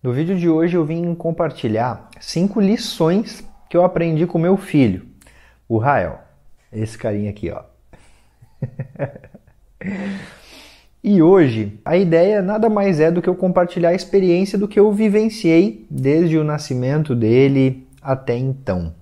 No vídeo de hoje eu vim compartilhar 5 lições que eu aprendi com meu filho, o Rael. Esse carinha aqui, ó. E hoje a ideia nada mais é do que eu compartilhar a experiência do que eu vivenciei desde o nascimento dele até então.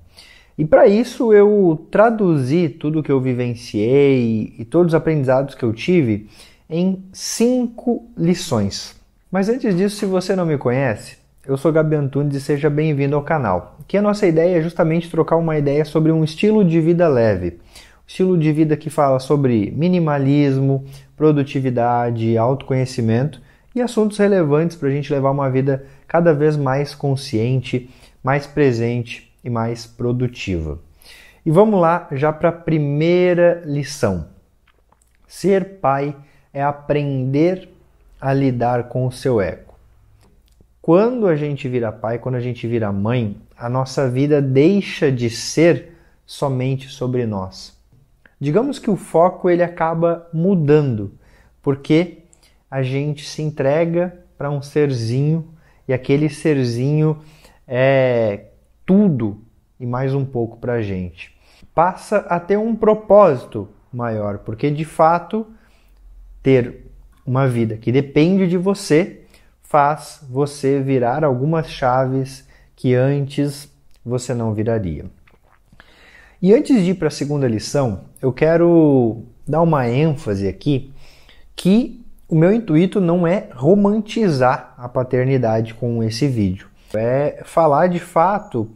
E para isso eu traduzi tudo que eu vivenciei e todos os aprendizados que eu tive em 5 lições. Mas antes disso, se você não me conhece, eu sou Gabi Antunes e seja bem-vindo ao canal. Aqui a nossa ideia é justamente trocar uma ideia sobre um estilo de vida leve. Um estilo de vida que fala sobre minimalismo, produtividade, autoconhecimento e assuntos relevantes para a gente levar uma vida cada vez mais consciente, mais presente e mais produtiva. E vamos lá já para a primeira lição. Ser pai é aprender a lidar com o seu ego. Quando a gente vira pai, quando a gente vira mãe, a nossa vida deixa de ser somente sobre nós. Digamos que o foco ele acaba mudando, porque a gente se entrega para um serzinho e aquele serzinho é tudo e mais um pouco para a gente. Passa a ter um propósito maior, porque de fato ter uma vida que depende de você faz você virar algumas chaves que antes você não viraria. E antes de ir para a segunda lição, eu quero dar uma ênfase aqui que o meu intuito não é romantizar a paternidade com esse vídeo. É falar de fato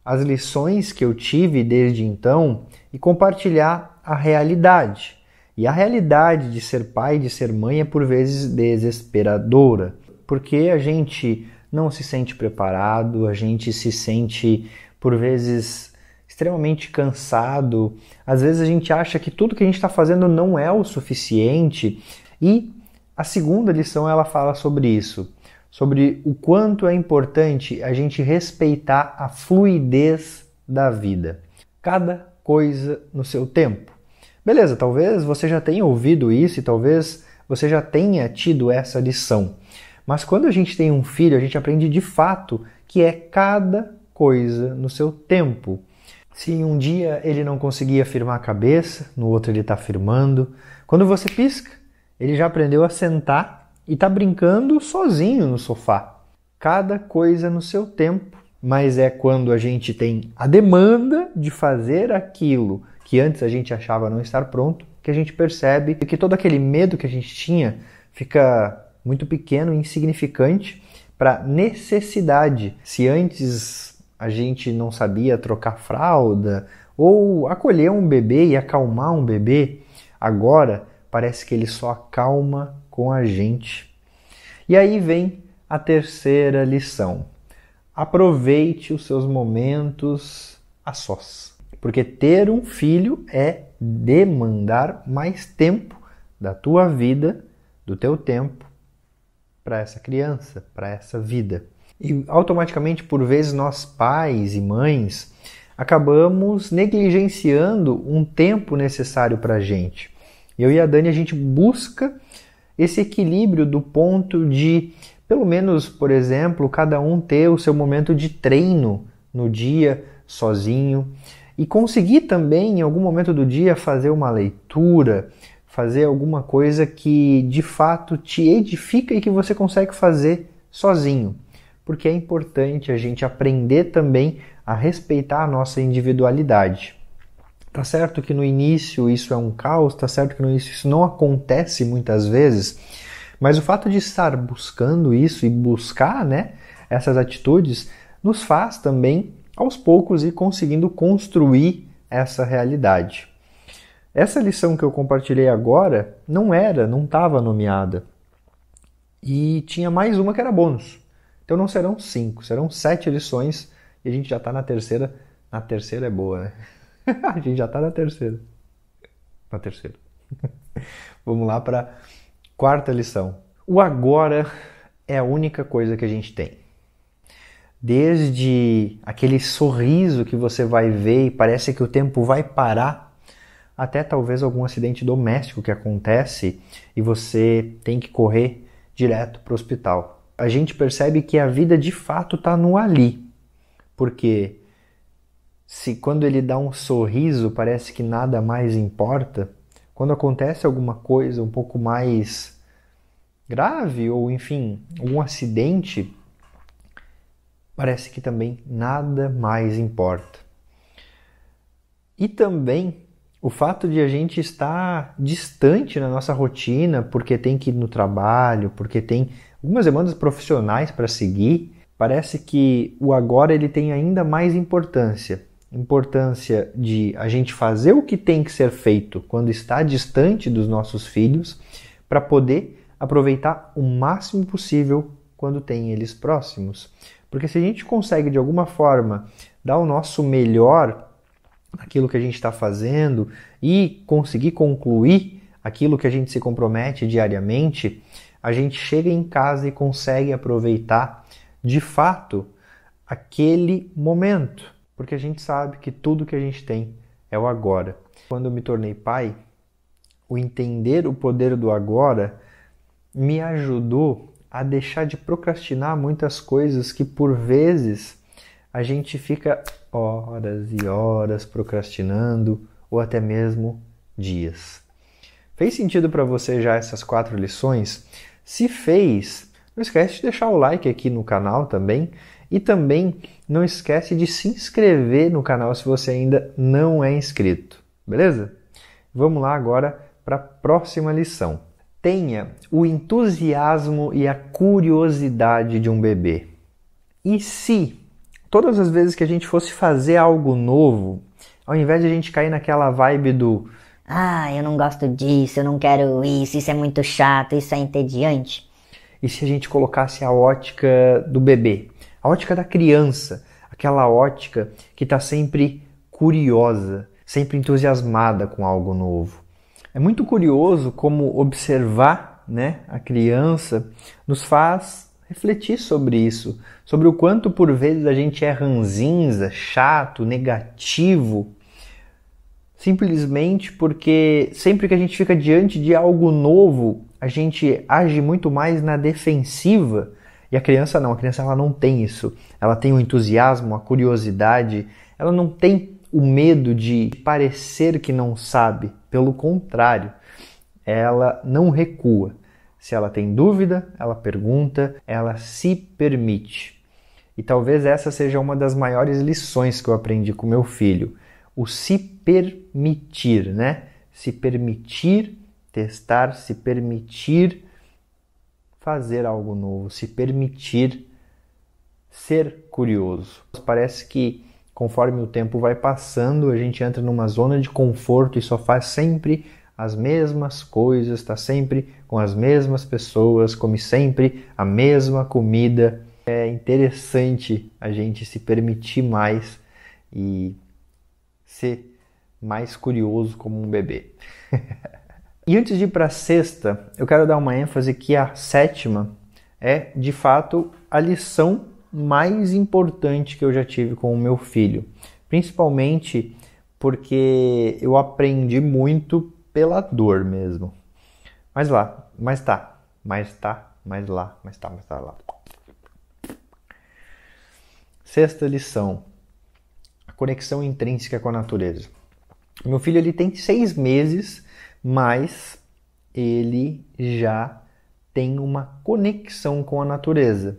as lições que eu tive desde então e compartilhar a realidade. E a realidade de ser pai, de ser mãe, é por vezes desesperadora, porque a gente não se sente preparado, a gente se sente, por vezes, extremamente cansado. Às vezes a gente acha que tudo que a gente está fazendo não é o suficiente. E a segunda lição ela fala sobre isso, sobre o quanto é importante a gente respeitar a fluidez da vida. Cada coisa no seu tempo. Beleza, talvez você já tenha ouvido isso e talvez você já tenha tido essa lição. Mas quando a gente tem um filho, a gente aprende de fato que é cada coisa no seu tempo. Se um dia ele não conseguia firmar a cabeça, no outro ele está firmando. Quando você pisca, ele já aprendeu a sentar e está brincando sozinho no sofá. Cada coisa no seu tempo. Mas é quando a gente tem a demanda de fazer aquilo que antes a gente achava não estar pronto, que a gente percebe que todo aquele medo que a gente tinha fica muito pequeno e insignificante para necessidade. Se antes a gente não sabia trocar fralda ou acolher um bebê e acalmar um bebê, agora parece que ele só acalma com a gente. E aí vem a terceira lição. Aproveite os seus momentos a sós. Porque ter um filho é demandar mais tempo da tua vida, do teu tempo, para essa criança, para essa vida. E automaticamente, por vezes, nós pais e mães acabamos negligenciando um tempo necessário para a gente. Eu e a Dani, a gente busca esse equilíbrio do ponto de, pelo menos, por exemplo, cada um ter o seu momento de treino no dia, sozinho, e conseguir também, em algum momento do dia, fazer uma leitura, fazer alguma coisa que de fato te edifica e que você consegue fazer sozinho. Porque é importante a gente aprender também a respeitar a nossa individualidade. Tá certo que no início isso é um caos, tá certo que no início isso não acontece muitas vezes, mas o fato de estar buscando isso e buscar, essas atitudes nos faz também aos poucos ir conseguindo construir essa realidade. Essa lição que eu compartilhei agora não estava nomeada. E tinha mais uma que era bônus. Então não serão 5, serão 7 lições e a gente já está na terceira. Na terceira é boa, né? A gente já está na terceira. Na terceira. Vamos lá para a quarta lição. O agora é a única coisa que a gente tem. Desde aquele sorriso que você vai ver e parece que o tempo vai parar, até talvez algum acidente doméstico que acontece e você tem que correr direto para o hospital. a gente percebe que a vida de fato está no ali. Porque se quando ele dá um sorriso parece que nada mais importa, quando acontece alguma coisa um pouco mais grave ou enfim, um acidente, parece que também nada mais importa. E também o fato de a gente estar distante na nossa rotina, porque tem que ir no trabalho, porque tem algumas demandas profissionais para seguir, parece que o agora ele tem ainda mais importância. Importância de a gente fazer o que tem que ser feito quando está distante dos nossos filhos, para poder aproveitar o máximo possível quando tem eles próximos. Porque se a gente consegue de alguma forma dar o nosso melhor naquilo que a gente está fazendo e conseguir concluir aquilo que a gente se compromete diariamente, a gente chega em casa e consegue aproveitar de fato aquele momento, porque a gente sabe que tudo que a gente tem é o agora. Quando eu me tornei pai, o entender o poder do agora me ajudou a deixar de procrastinar muitas coisas que por vezes a gente fica horas e horas procrastinando ou até mesmo dias. Fez sentido para você já essas 4 lições? Se fez, não esquece de deixar o like aqui no canal também e também não esquece de se inscrever no canal se você ainda não é inscrito, beleza? Vamos lá agora para a próxima lição. Tenha o entusiasmo e a curiosidade de um bebê. E se todas as vezes que a gente fosse fazer algo novo, ao invés de a gente cair naquela vibe do eu não gosto disso, eu não quero isso é muito chato, isso é entediante. E se a gente colocasse a ótica do bebê, a ótica da criança, aquela ótica que está sempre curiosa, sempre entusiasmada com algo novo. É muito curioso como observar, a criança nos faz refletir sobre isso, sobre o quanto por vezes a gente é ranzinza, chato, negativo, simplesmente porque sempre que a gente fica diante de algo novo, a gente age muito mais na defensiva. E a criança não, ela não tem isso. Ela tem o entusiasmo, a curiosidade, ela não tem o medo de parecer que não sabe. Pelo contrário, ela não recua. Se ela tem dúvida, ela pergunta, ela se permite. E talvez essa seja uma das maiores lições que eu aprendi com meu filho. O se permitir, Se permitir testar, se permitir fazer algo novo, se permitir ser curioso. Parece que conforme o tempo vai passando, a gente entra numa zona de conforto e só faz sempre as mesmas coisas, está sempre com as mesmas pessoas, come sempre a mesma comida. É interessante a gente se permitir mais e ser mais curioso como um bebê. E antes de ir para a sexta, eu quero dar uma ênfase que a 7ª é, de fato, a lição mais importante que eu já tive com o meu filho. Principalmente porque eu aprendi muito pela dor mesmo. Mas lá, mas tá lá. Sexta lição, a conexão intrínseca com a natureza. Meu filho ele tem 6 meses, mas ele já tem uma conexão com a natureza.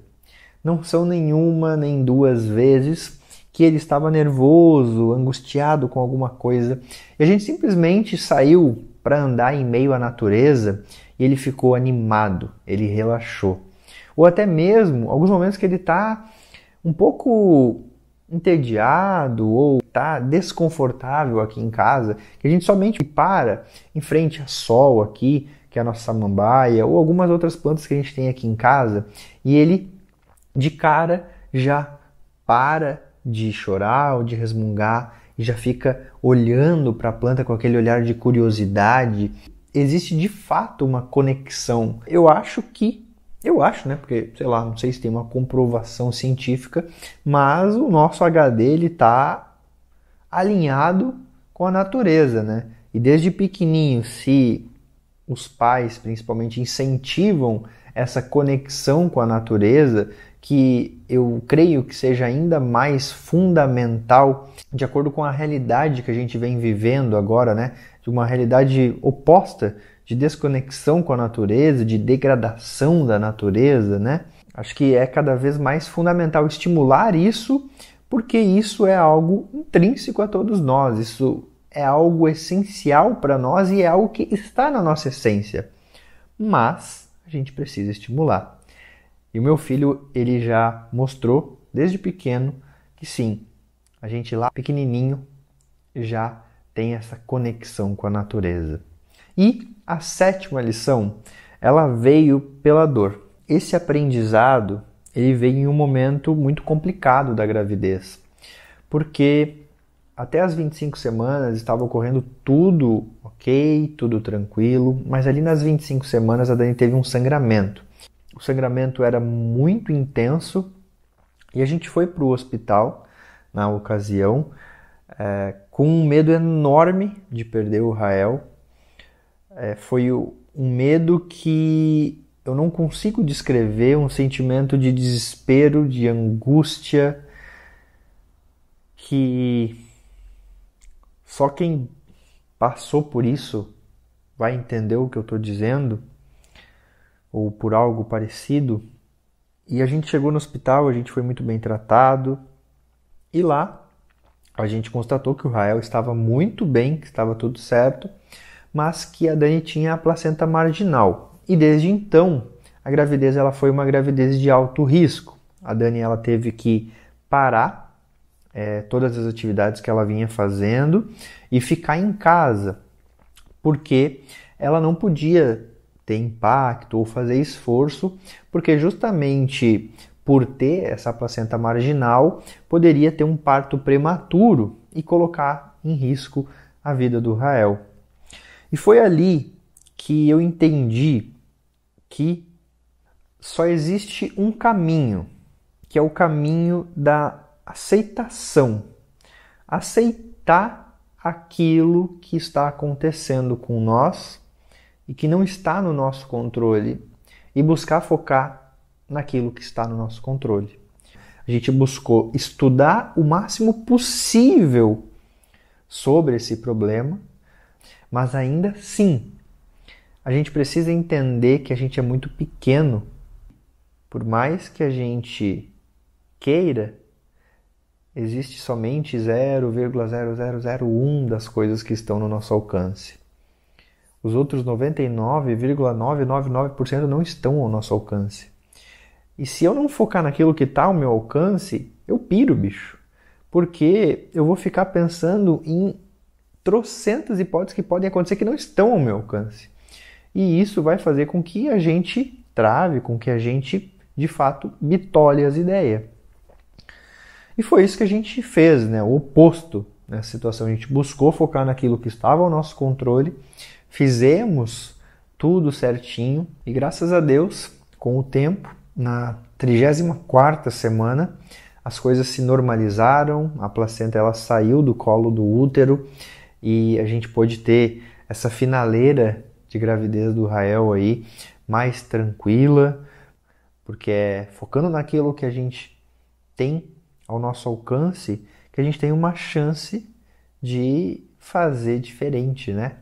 Não são nenhuma nem 2 vezes que ele estava nervoso, angustiado com alguma coisa. E a gente simplesmente saiu para andar em meio à natureza e ele ficou animado, ele relaxou. Ou até mesmo alguns momentos que ele está um pouco entediado ou está desconfortável aqui em casa, que a gente somente para em frente a sol aqui, que é a nossa samambaia, ou algumas outras plantas que a gente tem aqui em casa, e ele de cara já para de chorar ou de resmungar e já fica olhando para a planta com aquele olhar de curiosidade. Existe de fato uma conexão. Eu acho, porque, sei lá, não sei se tem uma comprovação científica, mas o nosso HD ele está alinhado com a natureza, E desde pequenininho, se os pais, principalmente, incentivam essa conexão com a natureza, que eu creio que seja ainda mais fundamental de acordo com a realidade que a gente vem vivendo agora, né? De uma realidade oposta, de desconexão com a natureza, de degradação da natureza, né? Acho que é cada vez mais fundamental estimular isso, porque isso é algo intrínseco a todos nós, isso é algo essencial para nós e é algo que está na nossa essência. Mas a gente precisa estimular. E o meu filho, ele já mostrou desde pequeno que sim, a gente lá pequenininho já tem essa conexão com a natureza. E a 7ª lição, ela veio pela dor. Esse aprendizado, ele veio em um momento muito complicado da gravidez, porque até as 25 semanas estava ocorrendo tudo ok, tudo tranquilo, mas ali nas 25 semanas a Dani teve um sangramento. O sangramento era muito intenso e a gente foi para o hospital na ocasião com um medo enorme de perder o Rael. Foi um medo que eu não consigo descrever, um sentimento de desespero, de angústia, que só quem passou por isso vai entender o que eu estou dizendo, ou por algo parecido. E a gente chegou no hospital, a gente foi muito bem tratado, e lá a gente constatou que o Rael estava muito bem, que estava tudo certo, mas que a Dani tinha a placenta marginal. E desde então, a gravidez ela foi uma gravidez de alto risco. A Dani ela teve que parar todas as atividades que ela vinha fazendo e ficar em casa, porque ela não podia ter impacto ou fazer esforço, porque justamente por ter essa placenta marginal, poderia ter um parto prematuro e colocar em risco a vida do Rael. E foi ali que eu entendi que só existe um caminho, que é o caminho da aceitação. Aceitar aquilo que está acontecendo com nós e que não está no nosso controle e buscar focar naquilo que está no nosso controle. A gente buscou estudar o máximo possível sobre esse problema, mas ainda assim, a gente precisa entender que a gente é muito pequeno. Por mais que a gente queira, existe somente 0,0001 das coisas que estão no nosso alcance. Os outros 99,999% não estão ao nosso alcance. E se eu não focar naquilo que está ao meu alcance, eu piro, bicho. Porque eu vou ficar pensando em trocentas hipóteses que podem acontecer que não estão ao meu alcance. E isso vai fazer com que a gente trave, com que a gente, de fato, bitole as ideias. E foi isso que a gente fez, né? O oposto nessa situação. A gente buscou focar naquilo que estava ao nosso controle, fizemos tudo certinho e, graças a Deus, com o tempo, na 34ª semana, as coisas se normalizaram, a placenta ela saiu do colo do útero e a gente pôde ter essa finaleira de gravidez do Rael aí mais tranquila, porque é focando naquilo que a gente tem ao nosso alcance que a gente tem uma chance de fazer diferente, né?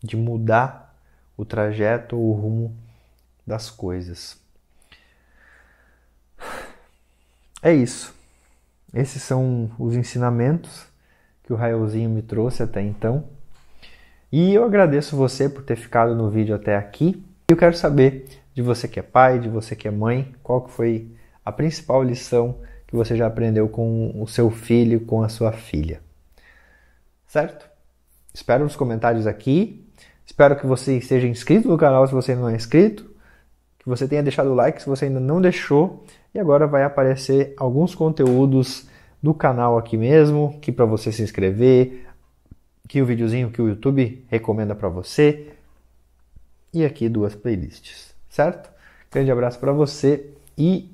De mudar o trajeto ou o rumo das coisas. É isso. Esses são os ensinamentos que o Raelzinho me trouxe até então. E eu agradeço você por ter ficado no vídeo até aqui. Eu quero saber de você que é pai, de você que é mãe, qual que foi a principal lição que você já aprendeu com o seu filho, com a sua filha. Certo? Espero nos comentários aqui. Espero que você esteja inscrito no canal se você não é inscrito. Que você tenha deixado o like se você ainda não deixou. E agora vai aparecer alguns conteúdos do canal aqui mesmo, que para você se inscrever, que o videozinho que o YouTube recomenda para você. E aqui 2 playlists, certo? Grande abraço para você e